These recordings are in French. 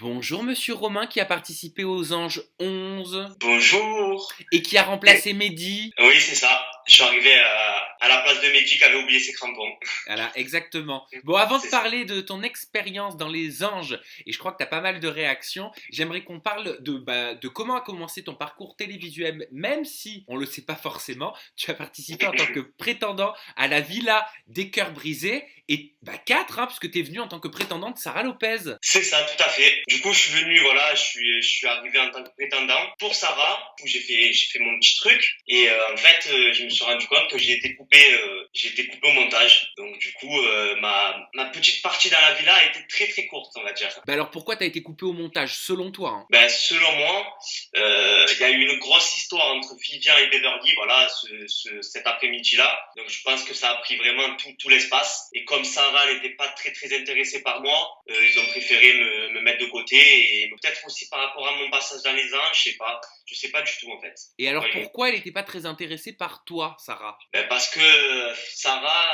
Bonjour Monsieur Romain qui a participé aux Anges 11 Bonjour. et qui a remplacé Mehdi. Oui, c'est ça. Je suis arrivé à la place de Mehdi qui avait oublié ses crampons. Voilà, exactement. Bon, avant de C'est ça. parler de ton expérience dans les Anges, et je crois que tu as pas mal de réactions, j'aimerais qu'on parle de comment a commencé ton parcours télévisuel, même si on le sait pas forcément, tu as participé en tant que prétendant à la Villa des Cœurs Brisés, et 4, puisque tu es venu en tant que prétendante Sarah Lopez. C'est ça, tout à fait. Du coup, je suis venu, voilà, je suis arrivé en tant que prétendant pour Sarah, où j'ai fait mon petit truc. Et en fait, je me suis rendu compte que j'ai été coupé au montage. Donc du coup, ma petite partie dans la villa a été très très courte, on va dire. Bah alors pourquoi tu as été coupé au montage, selon toi, hein? Ben, selon moi, il y a eu une grosse histoire entre Vivian et Beverly, voilà, cet après-midi-là. Donc, je pense que ça a pris vraiment tout l'espace. Et comme Sarah n'était pas très très intéressée par moi, ils ont préféré me mettre de côté. Et peut-être aussi par rapport à mon passage dans les anges, je sais pas du tout en fait. Et alors Voyons. pourquoi elle n'était pas très intéressée par toi, Sarah? Ben, parce que Sarah,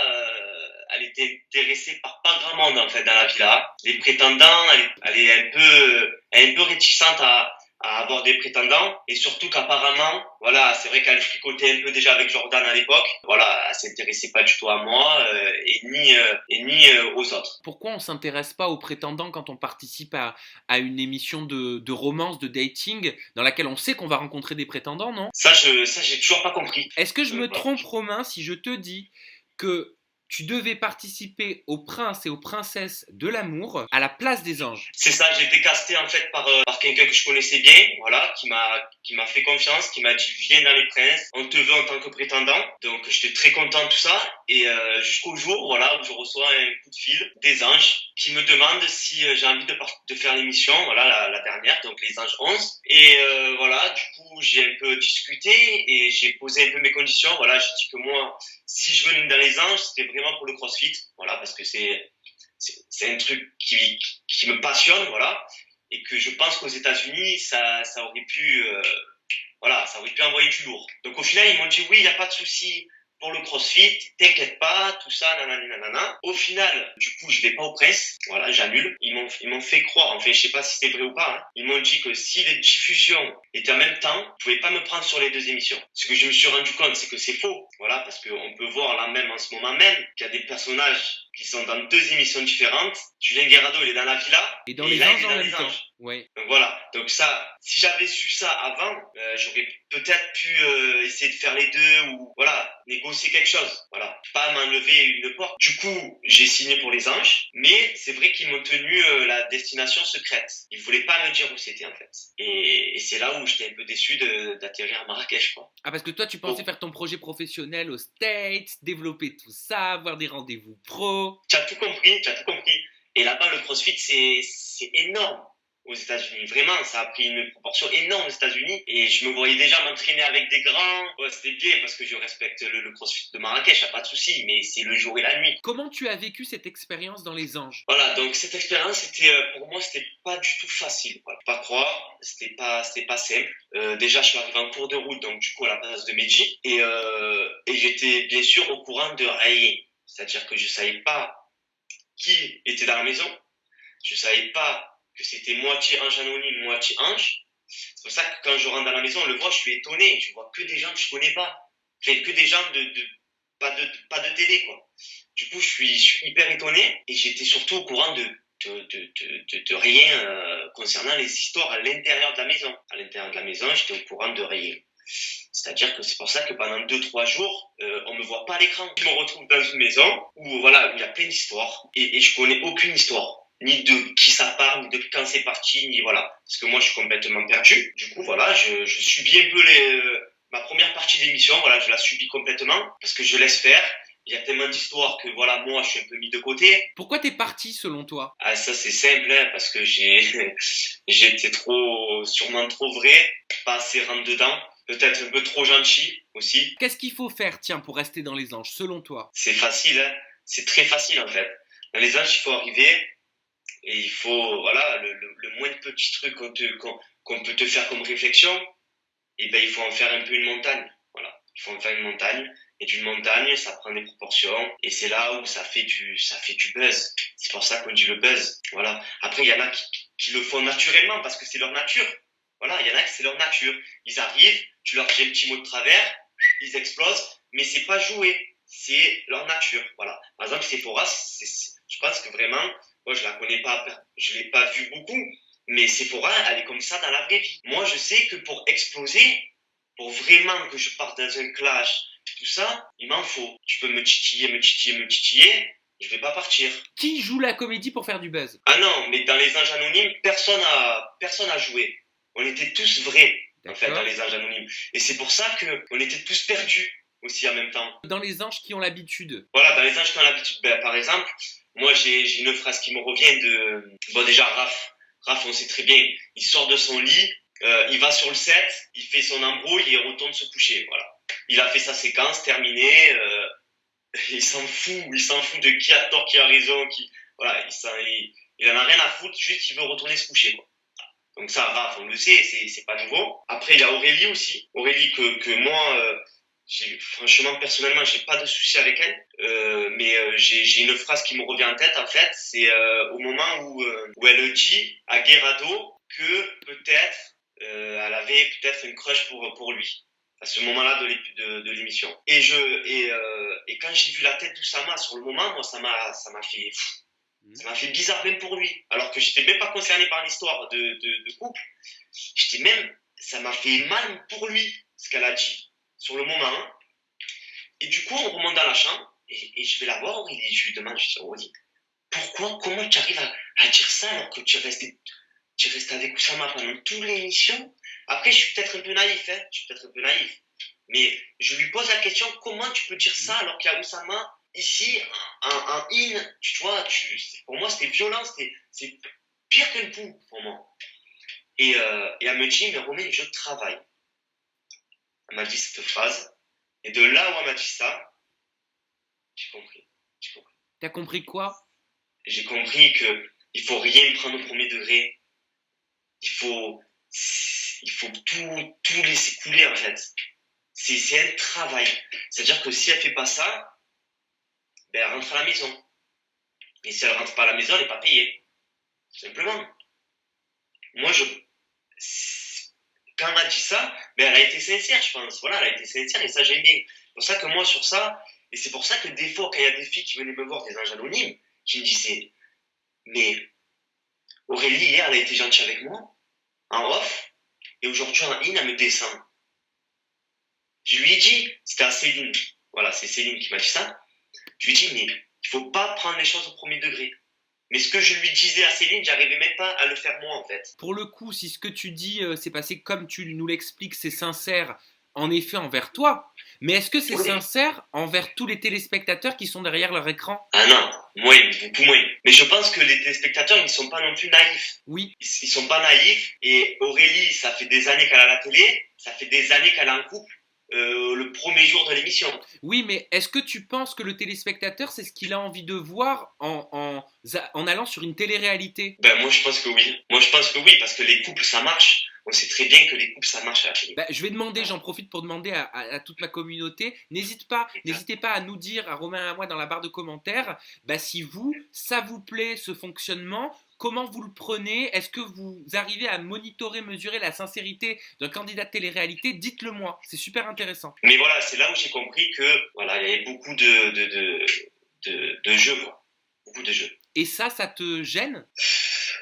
elle était intéressée par pas grand monde en fait dans la villa. Les prétendants, elle est un peu réticente à avoir des prétendants, et surtout qu'apparemment, voilà, c'est vrai qu'elle fricotait un peu déjà avec Jordan à l'époque. Voilà, elle s'intéressait pas du tout à moi et ni aux autres. Pourquoi on s'intéresse pas aux prétendants quand on participe à une émission de romance, de dating, dans laquelle on sait qu'on va rencontrer des prétendants, non? Ça, j'ai toujours pas compris. Est-ce que je me Voilà. trompe, Romain, si je te dis que tu devais participer aux princes et aux princesses de l'amour à la place des anges? C'est ça, j'ai été casté en fait par quelqu'un que je connaissais bien, voilà, qui m'a fait confiance, qui m'a dit viens dans les princes, on te veut en tant que prétendant. Donc j'étais très content de tout ça, et jusqu'au jour, voilà, où je reçois un coup de fil des anges qui me demandent si j'ai envie de faire l'émission, voilà, la dernière, donc les anges 11. Et voilà, du coup j'ai un peu discuté et j'ai posé un peu mes conditions. Voilà, j'ai dit que moi, si je venais dans les anges, c'était vraiment pour le CrossFit, voilà, parce que c'est un truc qui me passionne, voilà, et que je pense qu'aux États-Unis, ça aurait pu, voilà, ça aurait pu envoyer du lourd. Donc au final, ils m'ont dit oui, il n'y a pas de souci pour le CrossFit, t'inquiète pas, tout ça, nanana, nanana. Au final, du coup, je vais pas aux presses, voilà, j'annule. Ils m'ont fait croire, enfin, je sais pas si c'est vrai ou pas, hein. Ils m'ont dit que si les diffusions étaient en même temps, ils pouvaient pas me prendre sur les deux émissions. Ce que je me suis rendu compte, c'est que c'est faux, voilà, parce qu'on peut voir là même, en ce moment même, qu'il y a des personnages qui sont dans deux émissions différentes. Julien Guerrado, il est dans la villa, Et dans et les là, il anges est en dans même les temps. anges. Ouais. Donc voilà, donc ça, si j'avais su ça avant, j'aurais peut-être pu essayer de faire les deux, ou voilà, négocier quelque chose, voilà, pas m'enlever une porte. Du coup, j'ai signé pour les anges, mais c'est vrai qu'ils m'ont tenu la destination secrète. Ils voulaient pas me dire où c'était en fait. Et c'est là où j'étais un peu déçu d'atterrir à Marrakech, quoi. Ah, parce que toi, tu pensais Bon, faire ton projet professionnel aux States, développer tout ça, avoir des rendez-vous pro. tu as tout compris, tu as tout compris. Et là-bas, le CrossFit, c'est énorme aux États-Unis. Vraiment, ça a pris une proportion énorme aux États-Unis. Et je me voyais déjà m'entraîner avec des grands. Ouais, c'était bien parce que je respecte le CrossFit de Marrakech, y a pas de souci. Mais c'est le jour et la nuit. Comment tu as vécu cette expérience dans les anges? Voilà, donc cette expérience, pour moi, c'était pas du tout facile. Voilà. Faut pas croire, c'était pas simple. Déjà, je suis arrivé en cours de route, donc du coup à la place de Meiji, et j'étais bien sûr au courant de rien. C'est-à-dire que je savais pas qui était dans la maison. Je savais pas que c'était moitié ange anonyme, moitié ange. C'est pour ça que quand je rentre dans la maison, on le voit, je suis étonné. Je vois que des gens que je connais pas. Enfin, que des gens pas de télé, quoi. Du coup, je suis hyper étonné, et j'étais surtout au courant de rien concernant les histoires à l'intérieur de la maison. À l'intérieur de la maison, j'étais au courant de rien. C'est-à-dire que c'est pour ça que pendant 2 3 jours, on me voit pas à l'écran. Je me retrouve dans une maison où voilà, où il y a plein d'histoires, et je connais aucune histoire, ni de qui ça parle, ni de quand c'est parti, ni voilà, parce que moi je suis complètement perdu. Du coup voilà, je subis un peu ma première partie d'émission, voilà, je la subis complètement parce que je laisse faire. Il y a tellement d'histoires que voilà, moi je suis un peu mis de côté. Pourquoi t'es parti selon toi? Ah, ça c'est simple, hein, parce que j'étais sûrement trop vrai, pas assez rentre dedans, peut-être un peu trop gentil aussi. Qu'est-ce qu'il faut faire, tiens, pour rester dans les anges, selon toi? C'est facile, hein, c'est très facile en fait. Dans les âges, il faut arriver, et il faut, voilà, le moins de petits trucs qu'on peut te faire comme réflexion, et ben il faut en faire un peu une montagne. Voilà, il faut en faire une montagne. Et d'une montagne, ça prend des proportions, et c'est là où ça fait du buzz. C'est pour ça qu'on dit le buzz. Voilà. Après, il y en a qui le font naturellement parce que c'est leur nature. Voilà, il y en a que c'est leur nature. Ils arrivent, tu leur dis un petit mot de travers, ils explosent, mais c'est pas joué, c'est leur nature. Voilà. Par exemple, Sephora, je pense que vraiment, moi je la connais pas, je l'ai pas vu beaucoup, mais Sephora, elle est comme ça dans la vraie vie. Moi, je sais que pour exploser, pour vraiment que je parte dans un clash, tout ça, il m'en faut. Tu peux me titiller, je vais pas partir. Qui joue la comédie pour faire du buzz? Ah non, mais dans les anges anonymes, personne a joué. On était tous vrais, en fait, dans les anges anonymes. Et c'est pour ça qu'on était tous perdus aussi en même temps. Dans les anges qui ont l'habitude. Voilà, dans les anges qui ont l'habitude. Ben, par exemple, moi, j'ai une phrase qui me revient de... Bon, déjà, Raph, on sait très bien, il sort de son lit, il va sur le set, il fait son embrouille et retourne se coucher, voilà. Il a fait sa séquence, terminée, il s'en fout de qui a tort, qui a raison, voilà, il en a rien à foutre, juste il veut retourner se coucher, quoi. Donc ça, Raph, on le sait, c'est pas nouveau. Après, il y a Aurélie aussi. Aurélie que moi, franchement, personnellement, j'ai pas de souci avec elle. Mais j'ai une phrase qui me revient en tête, en fait. C'est au moment où elle dit à Guerrado que peut-être elle avait peut-être une crush pour lui. À ce moment-là de l'émission. Et quand j'ai vu la tête d'Oussama sur le moment, moi, ça m'a fait... Ça m'a fait bizarre même pour lui, alors que j'étais même pas concerné par l'histoire de couple. Ça m'a fait mal pour lui, ce qu'elle a dit, sur le moment. Hein. Et du coup, on remonte dans la chambre, et je vais la voir, et je lui demande, je dis, Aurélie, comment tu arrives à dire ça alors que tu restes avec Oussama pendant toute l'émission? Après, je suis peut-être un peu naïf, mais je lui pose la question, comment tu peux dire ça alors qu'il y a Oussama ici, un in, tu vois, pour moi c'était violent, c'est pire qu'un coup pour moi. Et elle me dit, mais Romain, je travaille. Elle m'a dit cette phrase, et de là où elle m'a dit ça, j'ai compris. T'as compris quoi? J'ai compris que il faut rien prendre au premier degré. Il faut tout laisser couler en fait. C'est un travail. C'est-à-dire que si elle fait pas ça, ben elle rentre à la maison. Et si elle rentre pas à la maison, elle n'est pas payée. Simplement. Moi, quand elle a dit ça, ben elle a été sincère, je pense. Voilà, elle a été sincère et ça, j'aime bien. C'est pour ça que moi, sur ça, et c'est pour ça que des fois, quand il y a des filles qui venaient me voir, des anges anonymes, qui me disaient, mais Aurélie, hier, elle a été gentille avec moi, en off, et aujourd'hui, en in, elle me descend. Je lui ai dit, c'était à Céline. Voilà, c'est Céline qui m'a dit ça. Je lui ai dit, mais il faut pas prendre les choses au premier degré. Mais ce que je lui disais à Céline, j'arrivais même pas à le faire moi, en fait. Pour le coup, si ce que tu dis s'est passé comme tu nous l'expliques, c'est sincère, en effet, envers toi, mais est-ce que c'est sincère envers tous les téléspectateurs qui sont derrière leur écran? Ah non, moins, beaucoup moins. Mais je pense que les téléspectateurs, ils sont pas non plus naïfs. Oui. Ils sont pas naïfs. Et Aurélie, ça fait des années qu'elle a la télé, ça fait des années qu'elle est en couple. Le premier jour de l'émission. Oui, mais est-ce que tu penses que le téléspectateur, c'est ce qu'il a envie de voir en allant sur une télé-réalité? Ben moi je pense que oui. Parce que les couples ça marche. On sait très bien que les couples ça marche à la télé. Je vais demander, j'en profite pour demander à toute ma communauté, n'hésitez pas à nous dire, à Romain et à moi dans la barre de commentaires, si ça vous plaît ce fonctionnement. Comment vous le prenez? Est-ce que vous arrivez à monitorer, mesurer la sincérité d'un candidat de télé-réalité? Dites-le moi, c'est super intéressant. Mais voilà, c'est là où j'ai compris que voilà, il y avait beaucoup de jeux, quoi. Beaucoup de jeux. Et ça te gêne?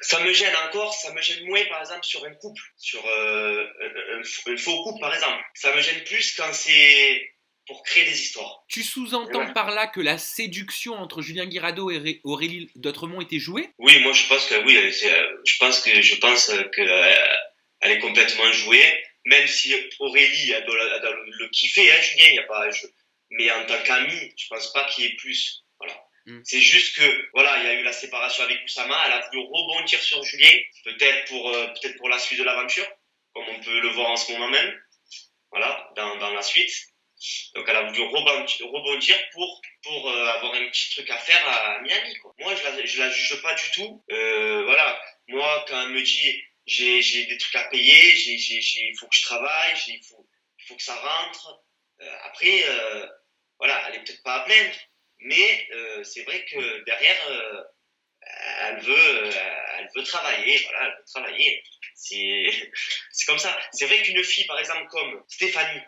Ça me gêne encore, ça me gêne moins par exemple sur un couple, sur un faux couple par exemple. Ça me gêne plus quand c'est pour créer des histoires. Tu sous-entends par là que la séduction entre Julien Guirado et Aurélie Dotremont était jouée? Oui, moi je pense que oui, je pense que elle est complètement jouée, même si Aurélie elle doit le kiffer, hein, Julien, il y a pas mais en tant qu'ami, je pense pas qu'il y ait plus. Voilà. C'est juste que voilà, il y a eu la séparation avec Oussama, elle a voulu rebondir sur Julien, peut-être pour la suite de l'aventure, comme on peut le voir en ce moment même. Voilà, dans la suite. Donc elle a voulu rebondir pour avoir un petit truc à faire à Miami, quoi. Moi je la juge pas du tout. Voilà, moi quand elle me dit j'ai des trucs à payer, il faut que je travaille, il faut que ça rentre. Après voilà, elle est peut-être pas à plaindre, mais c'est vrai que derrière elle elle veut travailler, voilà, elle veut travailler. C'est, c'est comme ça. C'est vrai qu'une fille, par exemple, comme Stéphanie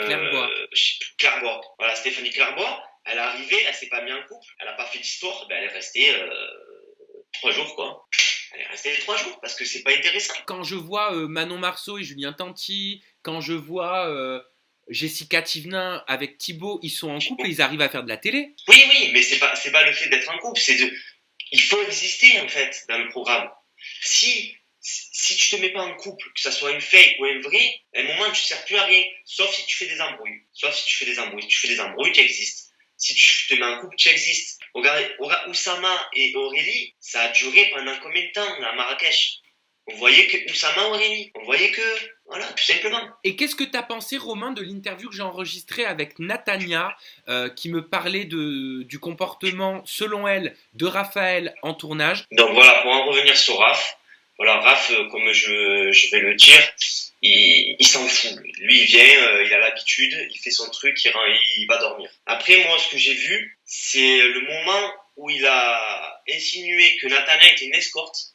Clairbois. Clairbois, voilà, Stéphanie Clairbois, elle est arrivée, elle s'est pas mise en couple, elle a pas fait d'histoire, ben elle est restée 3 jours, quoi. Elle est restée 3 jours parce que c'est pas intéressant. Quand je vois Manon Marceau et Julien Tanti, quand je vois Jessica Thivenin avec Thibaut, ils sont en couple et ils arrivent à faire de la télé. Oui, mais c'est pas le fait d'être en couple, il faut exister en fait dans le programme. Si tu te mets pas en couple, que ça soit une fake ou un vrai, à un moment tu sers plus à rien. Sauf si tu fais des embrouilles. Si tu fais des embrouilles, tu existes. Si tu te mets en couple, tu existes. Regarde Oussama et Aurélie, ça a duré pendant combien de temps à Marrakech? On voyait que Oussama Aurélie, on voyait que, voilà, tout simplement. Et qu'est-ce que tu as pensé, Romain, de l'interview que j'ai enregistrée avec Natania, qui me parlait du comportement, selon elle, de Raphaël en tournage? Donc voilà, pour en revenir sur Raph, voilà, Raph, comme je vais le dire, il s'en fout. Lui, il vient, il a l'habitude, il fait son truc, il va dormir. Après, moi, ce que j'ai vu, c'est le moment où il a insinué que Nathana était une escorte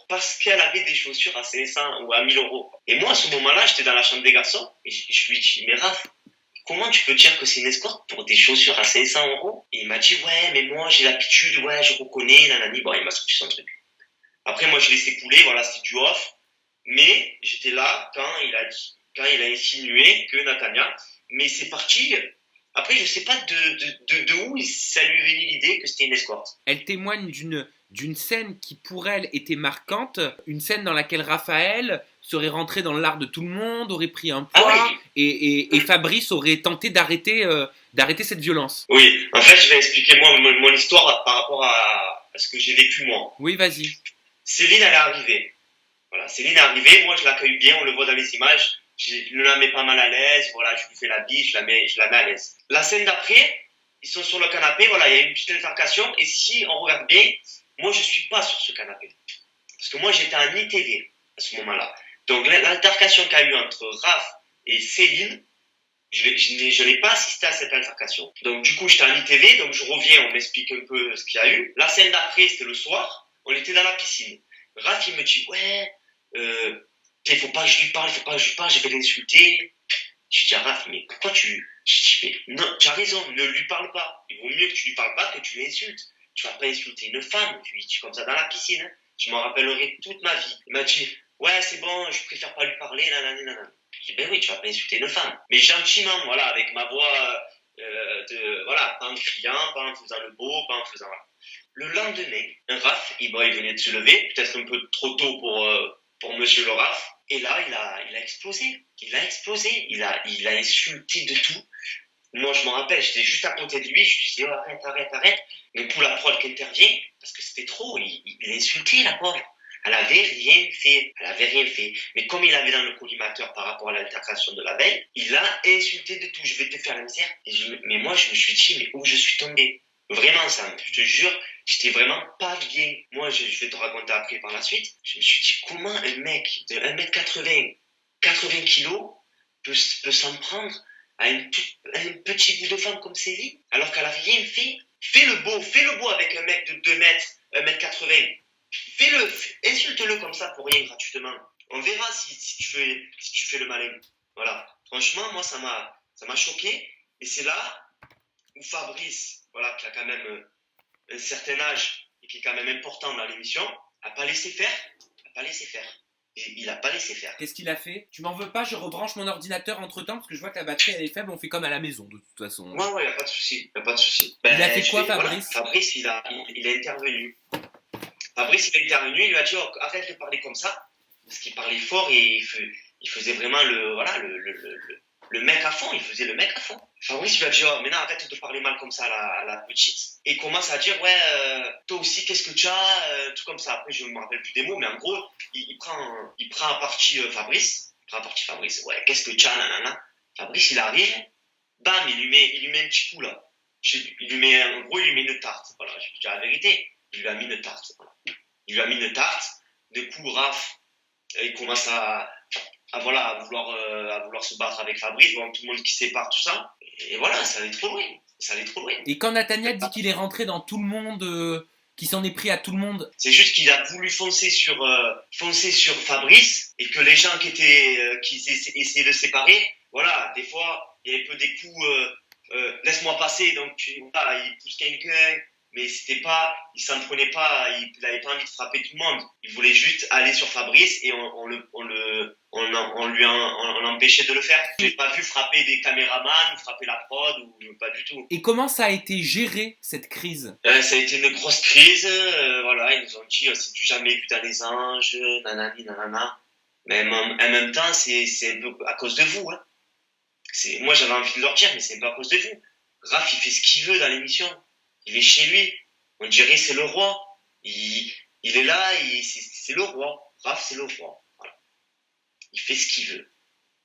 parce qu'elle avait des chaussures à 500 ou à 1000 euros. Et moi, à ce moment-là, j'étais dans la chambre des garçons et je lui dis, mais Raph, comment tu peux dire que c'est une escorte pour des chaussures à 500 euros? Et il m'a dit, ouais, mais moi, j'ai l'habitude, ouais, je reconnais, nanani. Bon, il m'a sorti son truc. Après, moi, je laissais couler, voilà, c'était du off. Mais j'étais là quand il a insinué que Natania. Mais c'est parti. Après, je sais pas de où ça lui est venu l'idée que c'était une escorte. Elle témoigne d'une scène qui, pour elle, était marquante. Une scène dans laquelle Raphaël serait rentré dans l'art de tout le monde, aurait pris un poids, Ah oui. et Fabrice aurait tenté d'arrêter cette violence. Oui, en fait, je vais expliquer moi mon histoire par rapport à ce que j'ai vécu moi. Oui, vas-y. Céline, elle est arrivée. Voilà, Céline est arrivée, moi je l'accueille bien, on le voit dans les images, je la mets pas mal à l'aise, voilà, je lui fais la bise, je la mets à l'aise. La scène d'après, ils sont sur le canapé, voilà, il y a une petite altercation, et si on regarde bien, moi je suis pas sur ce canapé. Parce que moi j'étais en ITV à ce moment-là. Donc l'altercation qu'il y a eu entre Raph et Céline, je n'ai pas assisté à cette altercation. Donc du coup j'étais en ITV, donc je reviens, on m'explique un peu ce qu'il y a eu. La scène d'après, c'était le soir, on était dans la piscine. Raph, il me dit, ouais, faut pas que je lui parle, je vais l'insulter. Je dis à Raph, mais pourquoi je dis, mais non, tu as raison, ne lui parle pas. Il vaut mieux que tu lui parles pas que tu l'insultes. Tu vas pas insulter une femme, je lui dis comme ça dans la piscine. Hein. Je m'en rappellerai toute ma vie. Il m'a dit, ouais, c'est bon, je préfère pas lui parler, nanana. Je dis, ben oui, tu vas pas insulter une femme. Mais gentiment, voilà, avec ma voix, voilà, pas en criant, pas en faisant le beau, pas en faisant, voilà. Le lendemain, un Raph, il venait de se lever, peut-être un peu trop tôt pour monsieur le Raph, et là, il a explosé. Il a explosé. Il a insulté de tout. Moi, je me rappelle, j'étais juste à côté de lui, je lui disais, oh, arrête. Mais pour la prod qui intervient, parce que c'était trop, il a insulté la pauvre. Elle avait rien fait. Mais comme il avait dans le collimateur par rapport à l'altercation de la veille, il a insulté de tout. Je vais te faire la misère. Mais moi, je me suis dit, mais où je suis tombé? Vraiment, Sam, je te jure, j'étais vraiment pas bien. Moi, je vais te raconter après par la suite. Je me suis dit, comment un mec de 1m80, 80 kilos, peut s'en prendre à un petit bout de femme comme Céline, alors qu'elle a rien fait? Fais le beau avec un mec de 2 mètres, 1m80. Insulte-le comme ça pour rien gratuitement. On verra si tu fais le malin. Voilà. Franchement, moi, ça m'a choqué. Et c'est là où Fabrice, voilà, qui a quand même un certain âge et qui est quand même important dans l'émission, a pas laissé faire. Et il a pas laissé faire. Qu'est-ce qu'il a fait? Tu m'en veux pas, je rebranche mon ordinateur entre temps parce que je vois que la batterie elle est faible, on fait comme à la maison de toute façon. Ouais, y a pas de souci. Il a fait quoi, Fabrice? Voilà, Fabrice, il a intervenu. Il lui a dit, oh, arrête de parler comme ça, parce qu'il parlait fort et il faisait vraiment le mec à fond, il faisait le mec à fond. Fabrice lui a dit, oh, maintenant arrête de parler mal comme ça à la petite. Et il commence à dire, ouais, toi aussi, qu'est-ce que tu as, tout comme ça. Après, je ne me rappelle plus des mots, mais en gros, il prend à partie Fabrice. Ouais, qu'est-ce que tu as, nanana. Fabrice, il arrive, bam, il lui met un petit coup, là. Il lui met une tarte. Voilà, je dis la vérité. Il lui a mis une tarte. Voilà. Du coup, Raph, il commence à vouloir se battre avec Fabrice, bon, tout le monde qui sépare, tout ça. Et voilà, ça allait trop loin. Et quand Nathaniel dit qu'il est rentré dans tout le monde, qui s'en est pris à tout le monde. C'est juste qu'il a voulu foncer sur Fabrice et que les gens qui essayaient de séparer, voilà, des fois, il y avait un peu des coups, laisse-moi passer, donc voilà, il pousse quelqu'un, mais il s'en prenait pas, il n'avait pas envie de frapper tout le monde. Il voulait juste aller sur Fabrice et on l'empêchait de le faire. J'ai pas vu frapper des caméramans, frapper la prod, ou pas du tout. Et comment ça a été géré, cette crise? Ça a été une grosse crise, voilà, ils nous ont dit c'est du jamais vu dans les anges, nanani, nanana. Mais en même temps, c'est un peu à cause de vous, hein. Moi j'avais envie de leur dire, mais c'est un peu à cause de vous. Raph, il fait ce qu'il veut dans l'émission. Il est chez lui. On dirait c'est le roi. Il est là, c'est le roi. Raph, c'est le roi. Voilà. Il fait ce qu'il veut.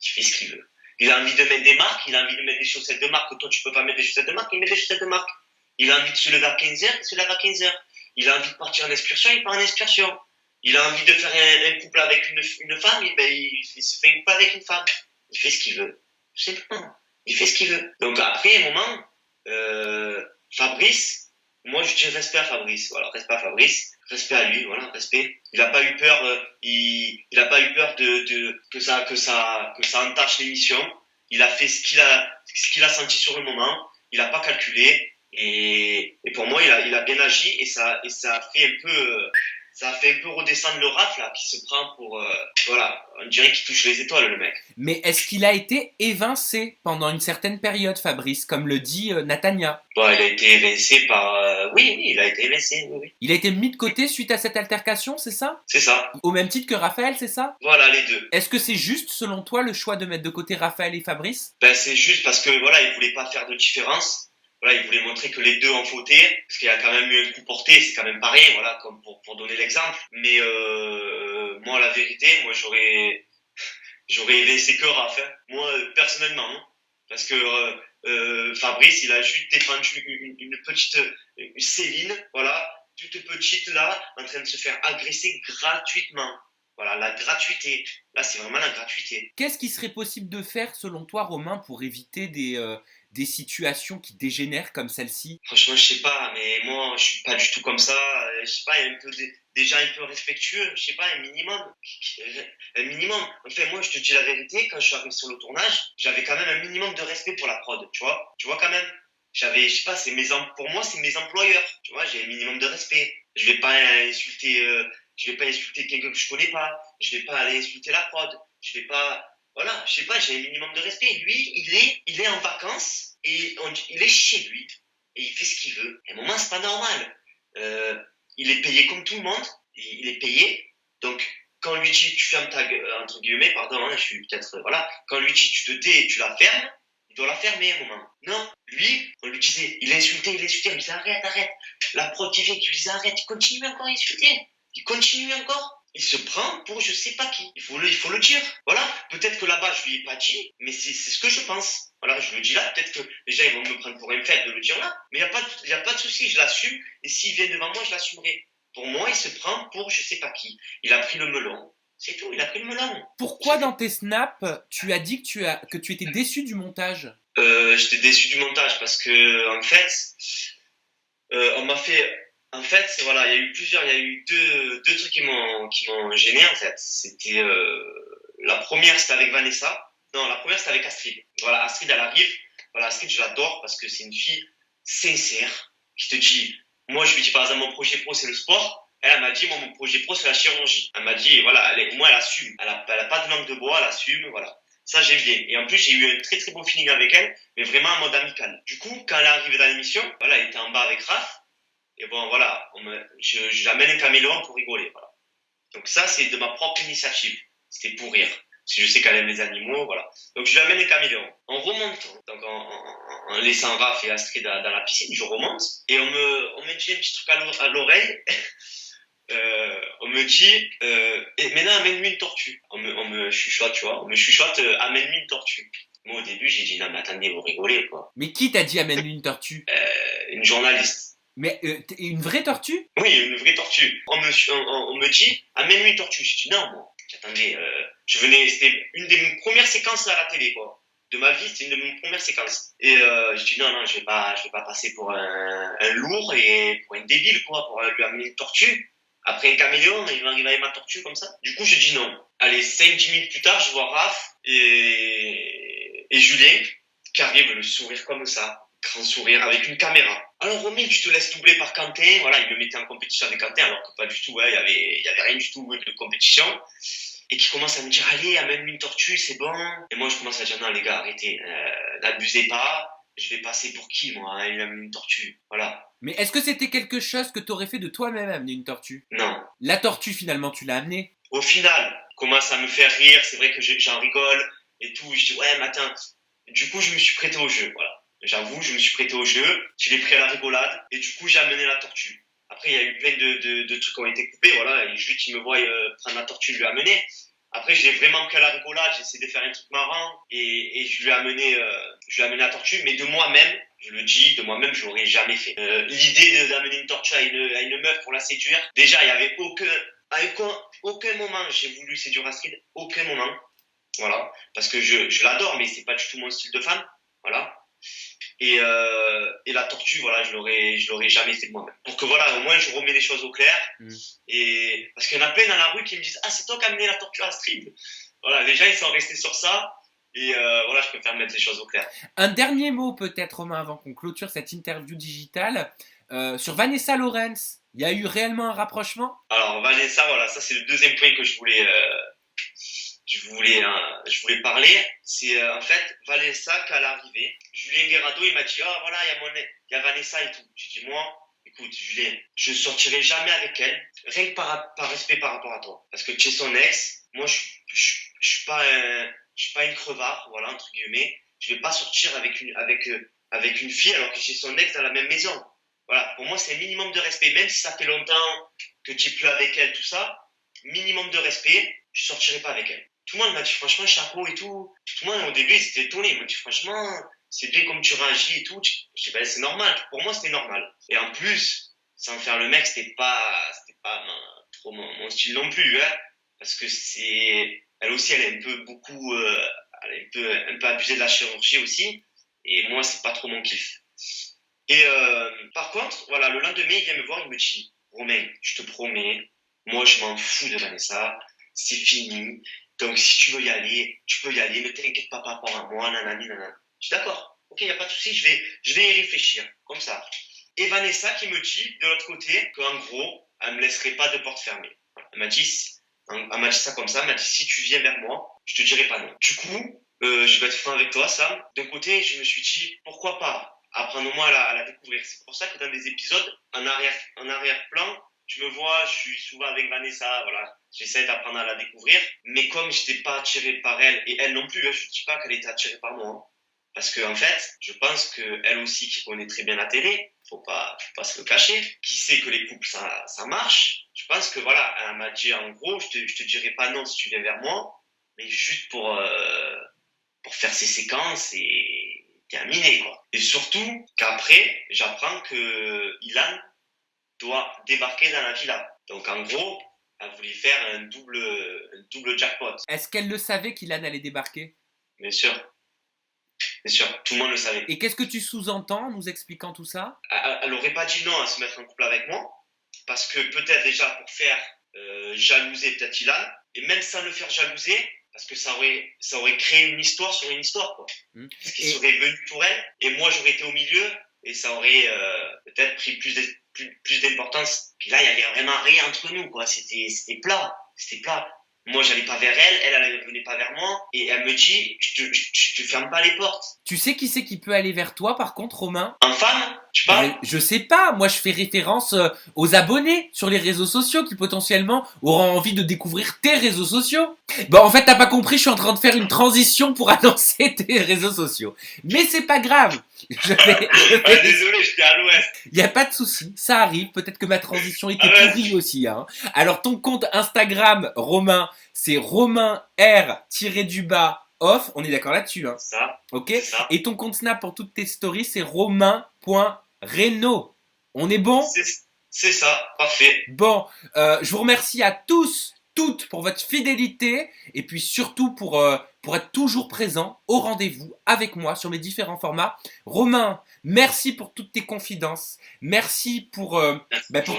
Il fait ce qu'il veut. Il a envie de mettre des marques, il a envie de mettre des chaussettes de marque que toi tu peux pas mettre des chaussettes de marque, il met des chaussettes de marque. Il a envie de se lever à 15h, il se lève à 15h. Il a envie de partir en excursion, il part en excursion. Il a envie de faire un couple avec une femme, il se fait un couple avec une femme. Il fait ce qu'il veut. Je sais pas. Il fait ce qu'il veut. Donc après, un moment, Fabrice, moi je dis respect à Fabrice. Voilà, respect à Fabrice. Respect à lui, voilà, respect. Il a pas eu peur, il a pas eu peur que ça entache l'émission. Il a fait ce qu'il a senti sur le moment. Il a pas calculé. Et pour moi, il a bien agi et ça a fait un peu redescendre le Raph là, qui se prend pour voilà, on dirait qu'il touche les étoiles le mec. Mais est-ce qu'il a été évincé pendant une certaine période, Fabrice, comme le dit Natania? Bon, il a été évincé par oui, il a été évincé, oui. Il a été mis de côté suite à cette altercation, c'est ça? C'est ça. Au même titre que Raphaël, c'est ça? Voilà, les deux. Est-ce que c'est juste, selon toi, le choix de mettre de côté Raphaël et Fabrice? Ben c'est juste parce que voilà, il voulait pas faire de différence. Voilà, il voulait montrer que les deux en fautaient, parce qu'il y a quand même eu un coup porté, c'est quand même pareil, voilà, comme pour donner l'exemple. Mais moi, la vérité, moi j'aurais laissé que Raph, hein. Moi, personnellement, hein. Parce que Fabrice, il a juste défendu une petite Céline, voilà, toute petite là, en train de se faire agresser gratuitement. Voilà, la gratuité. Là, c'est vraiment la gratuité. Qu'est-ce qui serait possible de faire, selon toi, Romain, pour éviter des situations qui dégénèrent comme celle-ci? Franchement, je sais pas, mais moi, je suis pas du tout comme ça. Je sais pas, il y a un peu des gens un peu respectueux. Je sais pas, un minimum. Un minimum. Enfin, moi, je te dis la vérité, quand je suis arrivé sur le tournage, j'avais quand même un minimum de respect pour la prod, tu vois. Tu vois quand même. Je sais pas, pour moi, c'est mes employeurs. Tu vois, j'ai un minimum de respect. Je vais pas insulter quelqu'un que je connais pas. Je vais pas aller insulter la prod. Je vais pas, voilà, je sais pas, j'ai un minimum de respect. Lui, il est en vacances et il est chez lui et il fait ce qu'il veut. À un moment, c'est pas normal. Il est payé comme tout le monde. Il est payé. Donc, quand on lui dit tu fermes ta gueule, entre guillemets, pardon, hein, je suis peut-être, voilà. Quand on lui dit tu te tais et tu la fermes, il doit la fermer à un moment. Non, lui, on lui disait, il insultait, il me disait arrête. La prod qui vient, qui lui disait arrête, il continue encore à insulter. Il continue encore. Il se prend pour je sais pas qui. Il faut le dire. Voilà. Peut-être que là-bas, je lui ai pas dit, mais c'est ce que je pense. Voilà, je le dis là. Peut-être que les gens, ils vont me prendre pour un fait de le dire là. Mais il y a pas de souci. Je l'assume. Et s'il vient devant moi, je l'assumerai. Pour moi, il se prend pour je sais pas qui. Il a pris le melon. C'est tout. Il a pris le melon. Pourquoi dans tes snaps, tu as dit que tu étais déçu du montage? J'étais déçu du montage parce que, en fait, on m'a fait. En fait, voilà, il y a eu deux trucs qui m'ont gêné, en fait. C'était, la première, c'était avec Vanessa. Non, la première, c'était avec Astrid. Voilà, Astrid, elle arrive. Voilà, Astrid, je l'adore parce que c'est une fille sincère qui te dit, moi, je lui dis, par exemple, mon projet pro, c'est le sport. Elle m'a dit, moi, mon projet pro, c'est la chirurgie. Elle m'a dit, voilà, au moins, elle assume. Elle a pas de langue de bois, elle assume, voilà. Ça, j'aime bien. Et en plus, j'ai eu un très, très bon feeling avec elle, mais vraiment en mode amical. Du coup, quand elle est arrivée dans l'émission, voilà, elle était en bas avec Raph. Et bon, voilà, je l'amène un caméléon pour rigoler, voilà. Donc ça, c'est de ma propre initiative. C'était pour rire. Parce que je sais qu'elle aime les animaux, voilà. Donc je lui amène un caméléon. En remontant, donc en laissant Raph et Astrid dans la piscine, je remonte. Et on me dit un petit truc à l'oreille. On me dit, et maintenant amène-lui une tortue. On me chuchote, tu vois. On me chuchote, amène-lui une tortue. Moi, au début, j'ai dit, non, mais attendez, vous rigolez, quoi. Mais qui t'a dit amène-lui une tortue? Une journaliste. Mais une vraie tortue? Oui, une vraie tortue. On me dit, amène-lui une tortue. J'ai dit non, moi. Attendez, c'était une des premières séquences à la télé, quoi. de ma vie, c'était une de mes premières séquences. Et je dis non, je vais pas passer pour un lourd et pour un débile, quoi, pour lui amener une tortue. Après un caméléon, il va arriver avec ma tortue comme ça. Du coup, je dis non. Allez, 5-10 minutes plus tard, je vois Raph et Julien qui arrive, le sourire comme ça. Grand sourire, avec une caméra. Alors Romain, tu te laisses doubler par Quentin. Voilà, il me mettait en compétition avec Quentin, alors que pas du tout, il y avait rien du tout de compétition. Et qui commence à me dire, allez, amène une tortue, c'est bon. Et moi, je commence à dire, non, les gars, arrêtez, n'abusez pas. Je vais passer pour qui, moi, il amène une tortue. Voilà. Mais est-ce que c'était quelque chose que tu aurais fait de toi-même, amener une tortue? Non. La tortue, finalement, tu l'as amenée? Au final, commence à me faire rire, c'est vrai que j'en rigole et tout. Je dis, ouais, mais attends. Du coup, je me suis prêté au jeu, voilà. J'avoue, je me suis prêté au jeu, je l'ai pris à la rigolade, et du coup, j'ai amené la tortue. Après, il y a eu plein de trucs qui ont été coupés, voilà, et juste, il me voit prendre la tortue, lui amener. Après, je l'ai vraiment pris à la rigolade, j'ai essayé de faire un truc marrant, et je lui ai amené la tortue, mais de moi-même, je le dis, de moi-même, je l'aurais jamais fait. L'idée d'amener une tortue à une meuf pour la séduire, déjà, il y avait aucun moment j'ai voulu séduire Astrid, aucun moment. Voilà, parce que je l'adore, mais c'est pas du tout mon style de femme, voilà. Et la tortue, voilà, je l'aurais jamais fait de moi-même. Pour que voilà, au moins je remets les choses au clair. Et parce qu'il y en a plein dans la rue qui me disent, ah, c'est toi qui as amené la tortue à Astrid. Voilà, les gens ils sont restés sur ça. Et voilà, je préfère mettre les choses au clair. Un dernier mot peut-être, Romain, avant qu'on clôture cette interview digitale. Sur Vanessa Lawrence, il y a eu réellement un rapprochement? Alors Vanessa, voilà, ça c'est le deuxième point que je voulais parler. C'est en fait Vanessa qu'à l'arrivée, Julien Guerrado il m'a dit, ah voilà, il y a Vanessa et tout. J'ai dit, moi, écoute Julien, je ne sortirai jamais avec elle, rien que par respect par rapport à toi, parce que tu es son ex. Moi je suis pas une crevard, voilà, entre guillemets. Je vais pas sortir avec une fille alors que j'ai son ex dans la même maison. Voilà, pour moi c'est un minimum de respect, même si ça fait longtemps que tu es plus avec elle, tout ça, minimum de respect, je sortirai pas avec elle. Tout le monde m'a dit franchement chapeau et tout. Tout le monde au début ils étaient étonnés, ils m'ont dit franchement c'est bien comme tu réagis et tout. Je dis ben c'est normal, pour moi c'était normal. Et en plus, sans faire le mec, c'était pas trop mon style non plus, hein, parce que elle aussi elle est un peu abusée de la chirurgie aussi, et moi c'est pas trop mon kiff. Et par contre, voilà, le lendemain il vient me voir, il me dit Romain, je te promets, moi je m'en fous de Vanessa, c'est fini. Donc, si tu veux y aller, tu peux y aller, ne t'inquiète pas par rapport à moi, nanani, nanana. Je dis d'accord, ok, il n'y a pas de souci, je vais y réfléchir, comme ça. Et Vanessa qui me dit, de l'autre côté, qu'en gros, elle ne me laisserait pas de porte fermée. Elle m'a dit ça comme ça, elle m'a dit, si tu viens vers moi, je te dirai pas non. Du coup, je vais être franc avec toi, Sam. D'un côté, je me suis dit, pourquoi pas apprendre-moi à la découvrir. C'est pour ça que dans des épisodes, en arrière-plan, tu me vois, je suis souvent avec Vanessa, voilà. J'essaie d'apprendre à la découvrir, mais comme je n'étais pas attiré par elle, et elle non plus, hein, je ne dis pas qu'elle était attirée par moi, hein, parce que en fait, je pense qu'elle aussi, qui connaît très bien la télé, faut pas se le cacher, qui sait que les couples, ça marche, je pense que voilà, elle m'a dit en gros, je te dirai pas non si tu viens vers moi, mais juste pour faire ses séquences et terminer, quoi. Et surtout qu'après, j'apprends que Ilan doit débarquer dans la villa. Donc en gros, elle voulait faire un double jackpot. Est-ce qu'elle le savait qu'Ilan allait débarquer? Bien sûr, tout le monde le savait. Et qu'est-ce que tu sous-entends en nous expliquant tout ça? Elle n'aurait pas dit non à se mettre en couple avec moi, parce que peut-être déjà pour faire jalouser peut-être Ilan, et même sans le faire jalouser, parce que ça aurait créé une histoire sur une histoire, quoi. Parce qu'il serait venu pour elle, et moi j'aurais été au milieu, et ça aurait peut-être pris plus d'importance. Puis là, il y avait vraiment rien entre nous, quoi. C'était plat. Moi, j'allais pas vers elle, elle venait pas vers moi, et elle me dit, je te ferme pas les portes. Tu sais qui c'est qui peut aller vers toi, par contre, Romain? En femme, tu parles? Je sais pas, moi je fais référence aux abonnés sur les réseaux sociaux qui potentiellement auront envie de découvrir tes réseaux sociaux. Bon, en fait, t'as pas compris, je suis en train de faire une transition pour annoncer tes réseaux sociaux. Mais c'est pas grave. Désolé, j'étais à l'ouest. Y a pas de souci, ça arrive. Peut-être que ma transition était pourrie aussi, hein. Alors, ton compte Instagram, Romain, c'est Romain R-off. On est d'accord là-dessus, hein. Ça. Ok. Ça. Et ton compte Snap pour toutes tes stories, c'est romain.reno. On est bon? C'est ça, parfait. Bon, je vous remercie à tous toutes pour votre fidélité et puis surtout pour être toujours présent au rendez-vous avec moi sur mes différents formats. Romain, merci pour toutes tes confidences. Merci pour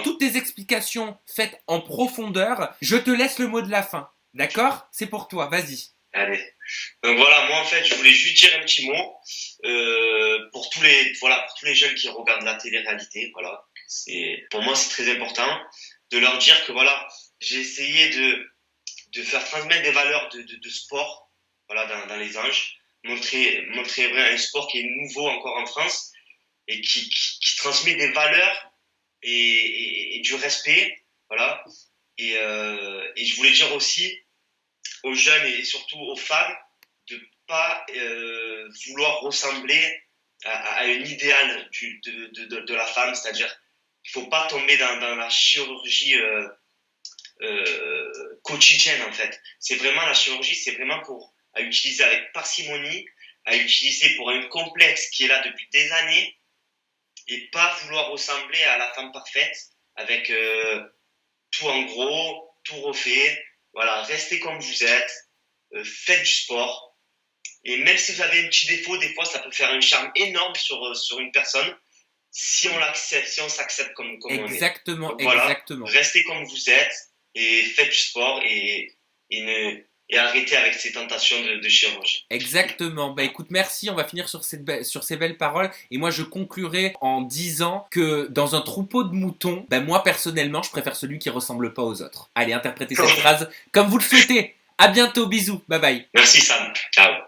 toutes tes explications faites en profondeur. Je te laisse le mot de la fin. D'accord? C'est pour toi. Vas-y. Allez. Donc voilà, moi en fait, je voulais juste dire un petit mot pour tous les jeunes qui regardent la télé-réalité. Voilà, pour moi c'est très important de leur dire que voilà, j'ai essayé de faire transmettre des valeurs de sport, voilà, dans les anges, montrer un sport qui est nouveau encore en France et qui transmet des valeurs et du respect, voilà. Et je voulais dire aussi aux jeunes et surtout aux femmes de pas vouloir ressembler à un idéal de la femme, c'est-à-dire qu'il faut pas tomber dans la chirurgie quotidienne en fait. C'est vraiment la chirurgie, c'est vraiment à utiliser avec parcimonie, à utiliser pour un complexe qui est là depuis des années et pas vouloir ressembler à la femme parfaite avec tout en gros, tout refait. Voilà, restez comme vous êtes, faites du sport. Et même si vous avez un petit défaut, des fois, ça peut faire un charme énorme sur une personne si on l'accepte, si on s'accepte comme on est. Exactement, donc, voilà, exactement. Restez comme vous êtes et faites du sport et arrêtez avec ces tentations de chirurgie. Exactement. Bah écoute, merci. On va finir sur ces belles paroles. Et moi, je conclurai en disant que dans un troupeau de moutons, moi personnellement, je préfère celui qui ressemble pas aux autres. Allez, interprétez cette phrase comme vous le souhaitez. À bientôt. Bisous. Bye bye. Merci Sam. Ciao.